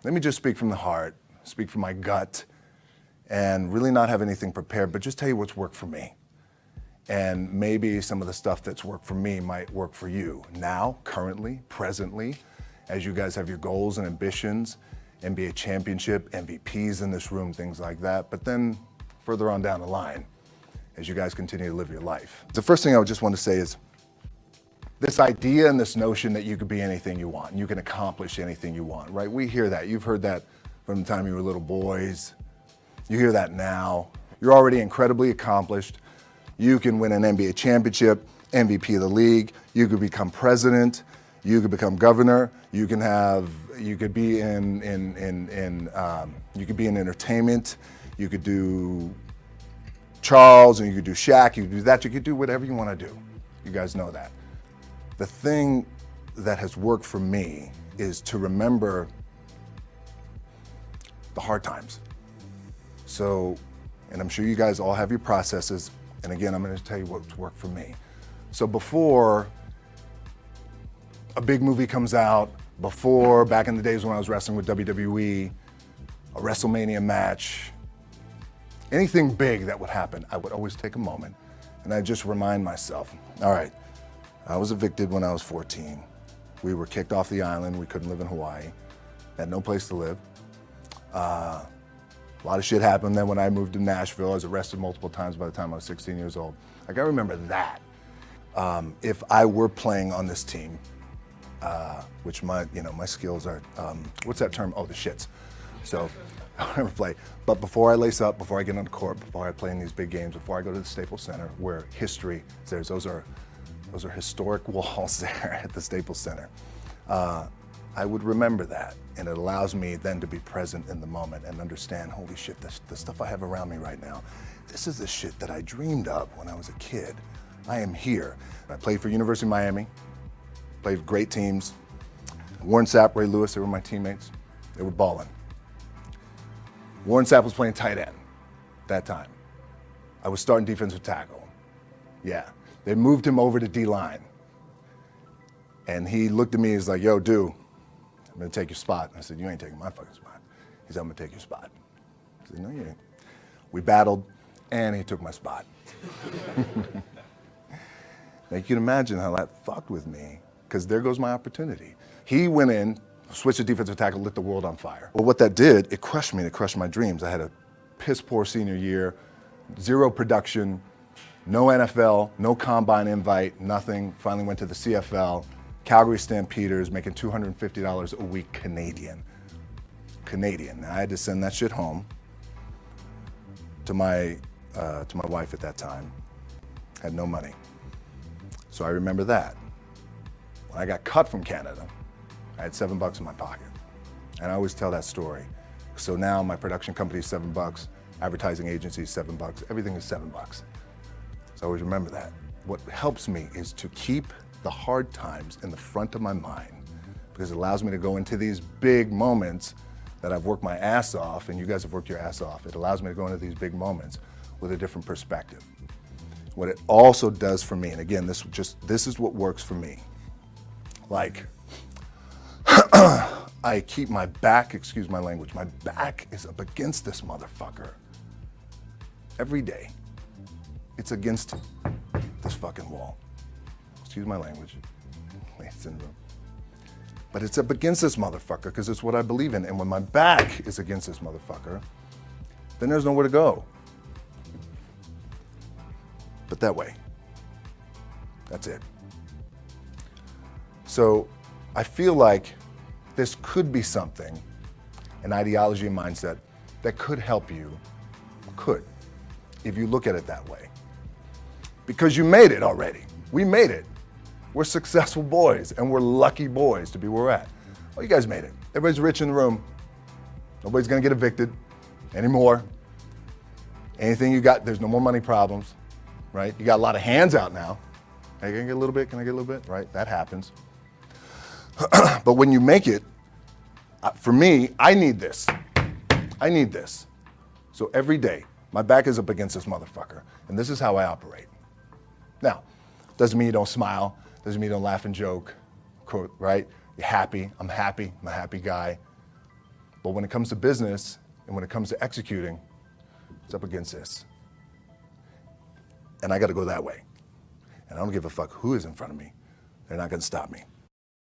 let me just speak from the heart, speak from my gut, and really not have anything prepared, but just tell you what's worked for me. And maybe some of the stuff that's worked for me might work for you now, currently, presently, as you guys have your goals and ambitions, NBA championship, MVPs in this room, things like that. But then further on down the line, as you guys continue to live your life. The first thing I would just want to say is this idea and this notion that you could be anything you want, and you can accomplish anything you want, right? We hear that. You've heard that from the time you were little boys. You hear that now. You're already incredibly accomplished. You can win an NBA championship, MVP of the league. You could become president. You could become governor. You could be in entertainment. You could do Charles, and you could do Shaq. You could do that. You could do whatever you want to do. You guys know that. The thing that has worked for me is to remember the hard times. So, and I'm sure you guys all have your processes. And again, I'm going to tell you what's worked for me. So before a big movie comes out, before back in the days when I was wrestling with WWE, a WrestleMania match, anything big that would happen, I would always take a moment and I'd just remind myself, all right, I was evicted when I was 14. We were kicked off the island. We couldn't live in Hawaii. Had no place to live. A lot of shit happened then when I moved to Nashville. I was arrested multiple times by the time I was 16 years old. Like, I remember that. If I were playing on this team, which my skills are, what's that term? Oh, the shits. So I never play. But before I lace up, before I get on the court, before I play in these big games, before I go to the Staples Center, where history is there, those are historic walls there at the Staples Center. I would remember that, and it allows me then to be present in the moment and understand, holy shit, the stuff I have around me right now, this is the shit that I dreamed of when I was a kid. I am here. I played for University of Miami, played with great teams. Warren Sapp, Ray Lewis, they were my teammates. They were balling. Warren Sapp was playing tight end that time. I was starting defensive tackle. Yeah, they moved him over to D-line. And he looked at me, he's like, yo, dude, I'm gonna take your spot. I said, you ain't taking my fucking spot. He said, I'm gonna take your spot. I said, no, you ain't. We battled, and he took my spot. Now you can imagine how that fucked with me, because there goes my opportunity. He went in, switched to defensive tackle, lit the world on fire. Well, what that did, it crushed me, it crushed my dreams. I had a piss poor senior year, zero production, no NFL, no combine invite, nothing. Finally went to the CFL. Calgary Stampeders, making $250 a week Canadian. Now, I had to send that shit home to my wife at that time. Had no money. So I remember that. When I got cut from Canada, I had $7 in my pocket. And I always tell that story. So now my production company is $7, advertising agency is $7, everything is $7. So I always remember that. What helps me is to keep the hard times in the front of my mind, because it allows me to go into these big moments that I've worked my ass off, and you guys have worked your ass off. It allows me to go into these big moments with a different perspective. What it also does for me, and again, this is what works for me. Like, I keep my back, excuse my language, my back is up against this motherfucker every day. It's against this fucking wall. Excuse my language, ladies in the room. But it's up against this motherfucker because it's what I believe in. And when my back is against this motherfucker, then there's nowhere to go. But that way. That's it. So I feel like this could be something, an ideology and mindset that could help you, if you look at it that way. Because you made it already. We made it. We're successful boys, and we're lucky boys to be where we're at. Oh, you guys made it. Everybody's rich in the room. Nobody's gonna get evicted anymore. Anything you got, there's no more money problems, right? You got a lot of hands out now. Hey, can I get a little bit? Can I get a little bit? Right, that happens. But when you make it, for me, I need this. I need this. So every day, my back is up against this motherfucker, and this is how I operate. Now, doesn't mean you don't smile, doesn't mean you don't laugh and joke, right? You're happy, I'm a happy guy. But when it comes to business and when it comes to executing, it's up against this. And I got to go that way. And I don't give a fuck who is in front of me. They're not going to stop me.